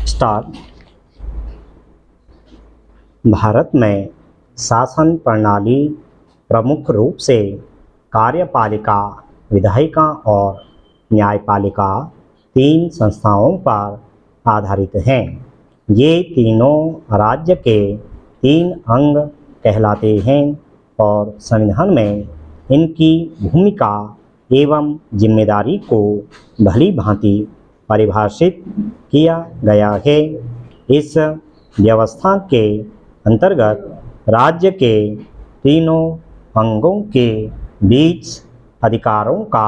Start. Bharat में शासन प्रणाली प्रमुख रूप से कार्यपालिका, विधायिका और न्यायपालिका तीन संस्थाओं पर आधारित हैं। ये तीनों राज्य के तीन अंग कहलाते हैं और संविधान में इनकी भूमिका एवं जिम्मेदारी को भली भांति परिभाषित किया गया है। इस व्यवस्था के अंतर्गत राज्य के तीनों अंगों के बीच अधिकारों का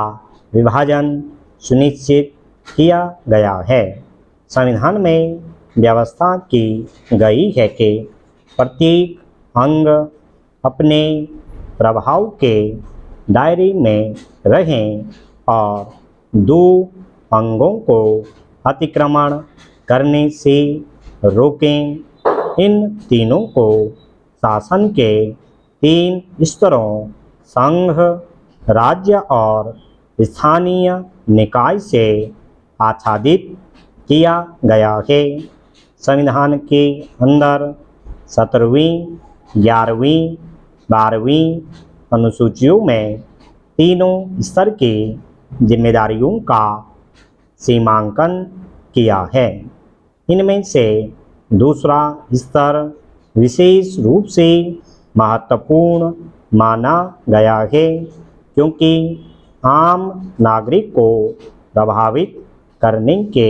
विभाजन सुनिश्चित किया गया है। संविधान में व्यवस्था की गई है कि प्रत्येक अंग अपने प्रभाव के दायरे में रहें और दो अंगों को अतिक्रमण करने से रोकें। इन तीनों को शासन के तीन स्तरों संघ, राज्य और स्थानीय निकाय से आच्छादित किया गया है। संविधान के अंदर 17वीं, 11वीं, 12वीं अनुसूचियों में तीनों स्तर की जिम्मेदारियों का सीमांकन किया है। इनमें से दूसरा स्तर विशेष रूप से महत्वपूर्ण माना गया है क्योंकि आम नागरिक को प्रभावित करने के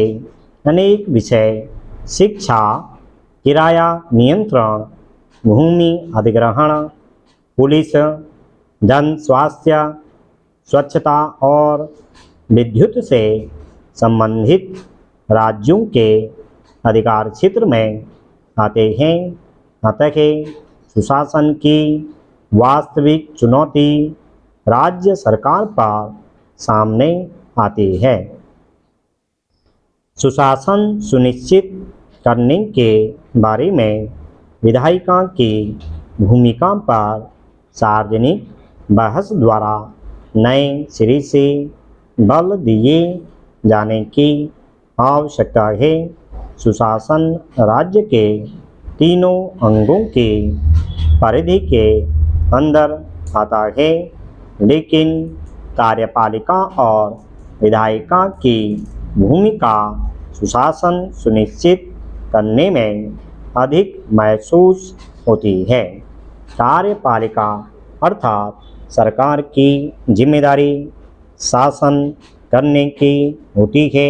अनेक विषय शिक्षा, किराया नियंत्रण, भूमि अधिग्रहण, पुलिस, जन स्वास्थ्य, स्वच्छता और विद्युत से संबंधित राज्यों के अधिकार क्षेत्र में आते हैं। अतः सुशासन की वास्तविक चुनौती राज्य सरकार पर सामने आती है। सुशासन सुनिश्चित करने के बारे में विधायिका की भूमिका पर सार्वजनिक बहस द्वारा नए सिरे से बल दिए जाने की आवश्यकता है। सुशासन राज्य के तीनों अंगों की परिधि के अंदर आता है, लेकिन कार्यपालिका और विधायिका की भूमिका सुशासन सुनिश्चित करने में अधिक महसूस होती है। कार्यपालिका अर्थात सरकार की जिम्मेदारी शासन करने की होती है,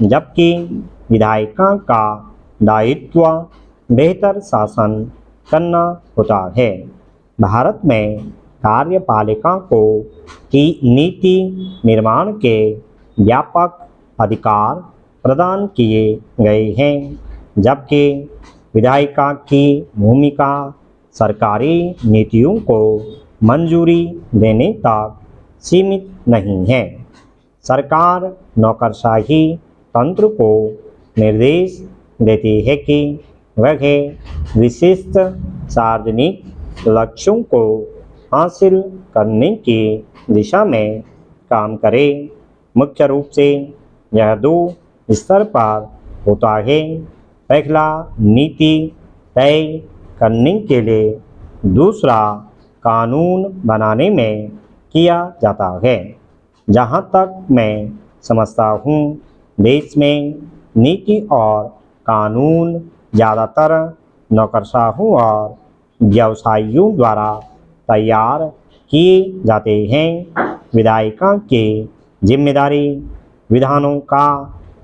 जबकि विधायिका का दायित्व बेहतर शासन करना होता है। भारत में कार्यपालिका को की नीति निर्माण के व्यापक अधिकार प्रदान किए गए हैं, जबकि विधायिका की भूमिका सरकारी नीतियों को मंजूरी देने तक सीमित नहीं है। सरकार नौकरशाही तंत्र को निर्देश देती है कि वह विशिष्ट सार्वजनिक लक्ष्यों को हासिल करने की दिशा में काम करे। मुख्य रूप से यह दो स्तर पर होता है। पहला नीति तय करने के लिए, दूसरा कानून बनाने में किया जाता है। जहाँ तक मैं समझता हूँ, देश में नीति और कानून ज़्यादातर नौकरशाहों और व्यवसायियों द्वारा तैयार किए जाते हैं। विधायिका की जिम्मेदारी विधानों का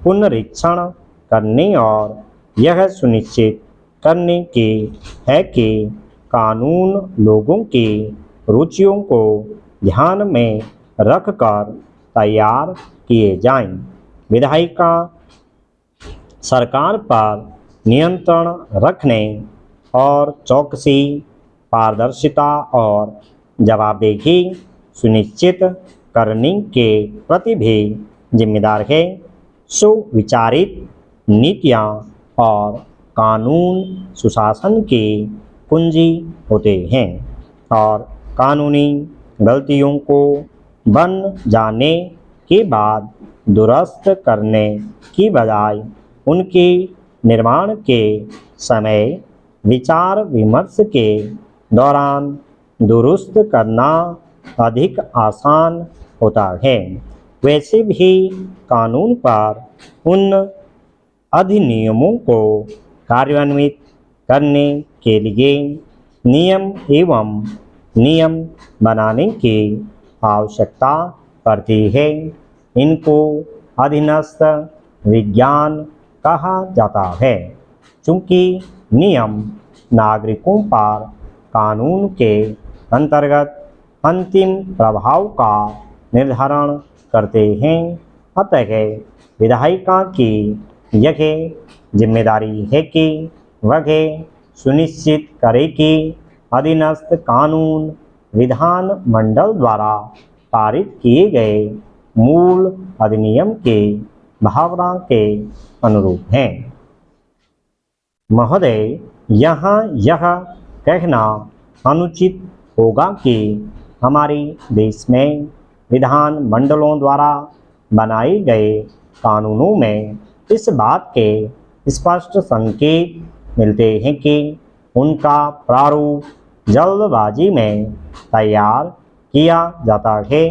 पुनरीक्षण करने और यह सुनिश्चित करने की है कि कानून लोगों की रुचियों को ध्यान में रखकर तैयार किए जाएं। विधायिका सरकार पर नियंत्रण रखने और चौकसी, पारदर्शिता और जवाबदेही सुनिश्चित करने के प्रति भी जिम्मेदार है। सुविचारित नीतियाँ और कानून सुशासन की कुंजी होते हैं और कानूनी गलतियों को बन जाने के बाद दुरुस्त करने की बजाय उनकी निर्माण के समय विचार विमर्श के दौरान दुरुस्त करना अधिक आसान होता है। वैसे भी कानून पर उन अधिनियमों को कार्यान्वित करने के लिए नियम एवं नियम बनाने की आवश्यकता पड़ती है। इनको अधीनस्थ विज्ञान कहा जाता है, चूँकि नियम नागरिकों पर कानून के अंतर्गत अंतिम प्रभाव का निर्धारण करते हैं। अतः विधायिका की यह जिम्मेदारी है कि वह सुनिश्चित करे कि अधीनस्थ कानून विधान मंडल द्वारा पारित किए गए मूल अधिनियम की भावना के अनुरूप हैं। महोदय, यहाँ यह कहना अनुचित होगा कि हमारे देश में विधान मंडलों द्वारा बनाए गए कानूनों में इस बात के स्पष्ट संकेत मिलते हैं कि उनका प्रारूप जल्दबाजी में तैयार किया जाता है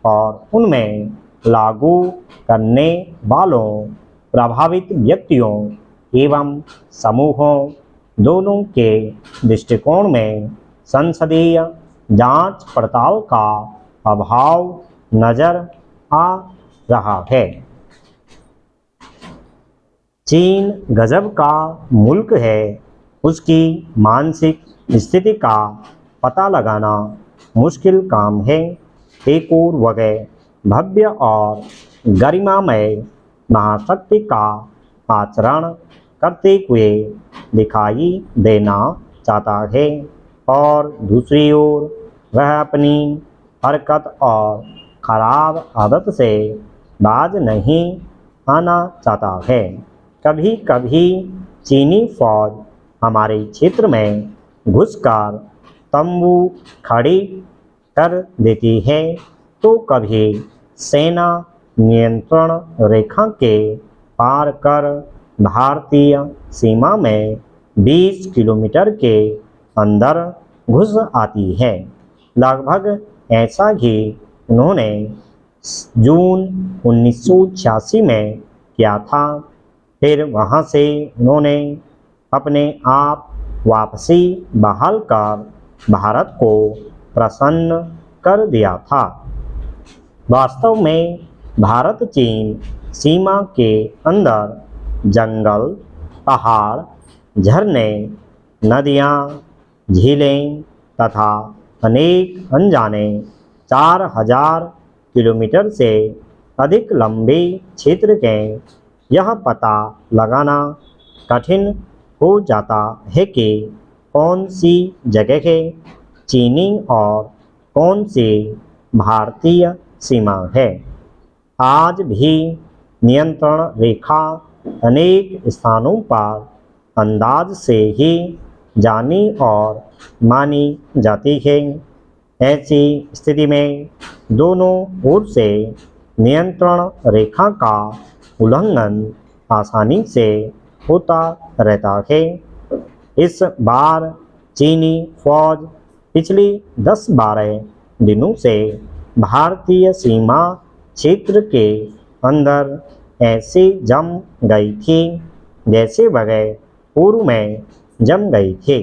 और उनमें लागू करने वालों, प्रभावित व्यक्तियों एवं समूहों दोनों के दृष्टिकोण में संसदीय जांच पड़ताल का अभाव नजर आ रहा है। चीन गजब का मुल्क है। उसकी मानसिक स्थिति का पता लगाना मुश्किल काम है। एक और वह भव्य और गरिमामय महाशक्ति का आचरण करते हुए दिखाई देना चाहता है और दूसरी ओर वह अपनी हरकत और खराब आदत से बाज नहीं आना चाहता है। कभी कभी चीनी फौज हमारे क्षेत्र में घुसकर तंबू खड़ी कर देती है, तो कभी सेना नियंत्रण रेखा के पार कर भारतीय सीमा में 20 किलोमीटर के अंदर घुस आती है। लगभग ऐसा ही उन्होंने जून 1986 में किया था। फिर वहाँ से उन्होंने अपने आप वापसी बहाल कर भारत को प्रसन्न कर दिया था। वास्तव में भारत चीन सीमा के अंदर जंगल, पहाड़, झरने, नदियाँ, झीलें तथा अनेक अनजाने 4000 किलोमीटर से अधिक लंबे क्षेत्र के यह पता लगाना कठिन हो जाता है कि कौन सी जगह चीनी और कौन सी भारतीय सीमा है। आज भी नियंत्रण रेखा अनेक स्थानों पर अंदाज से ही जानी और मानी जाती है। ऐसी स्थिति में दोनों ओर से नियंत्रण रेखा का उल्लंघन आसानी से होता रहता है। इस बार चीनी फौज पिछले 10-12 दिनों से भारतीय सीमा क्षेत्र के अंदर ऐसे जम गई थी जैसे वह पूर्व में जम गई थी।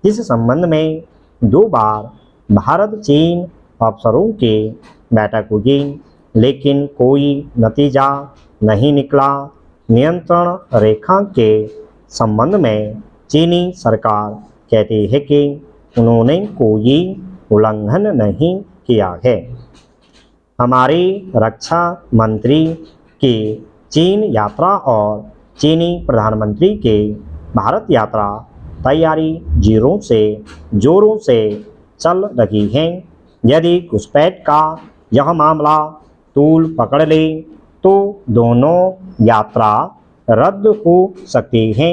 इस संबंध में 2 बार भारत चीन अफसरों की बैठक हुई, लेकिन कोई नतीजा नहीं निकला। नियंत्रण रेखा के संबंध में चीनी सरकार कहती है कि उन्होंने कोई उल्लंघन नहीं किया है। हमारे रक्षा मंत्री की चीन यात्रा और चीनी प्रधानमंत्री की भारत यात्रा तैयारी जोरों से चल रही है। यदि घुसपैठ का यह मामला तूल पकड़ ले तो दोनों यात्रा रद्द हो सकती है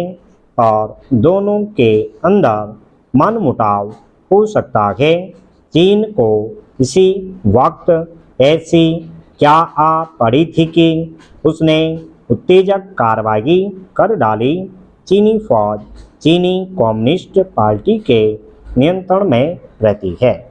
और दोनों के अंदर मनमुटाव हो सकता है। चीन को इसी वक्त ऐसी क्या आ पड़ी थी कि उसने उत्तेजक कार्रवाई कर डाली। चीनी फौज चीनी कम्युनिस्ट पार्टी के नियंत्रण में रहती है।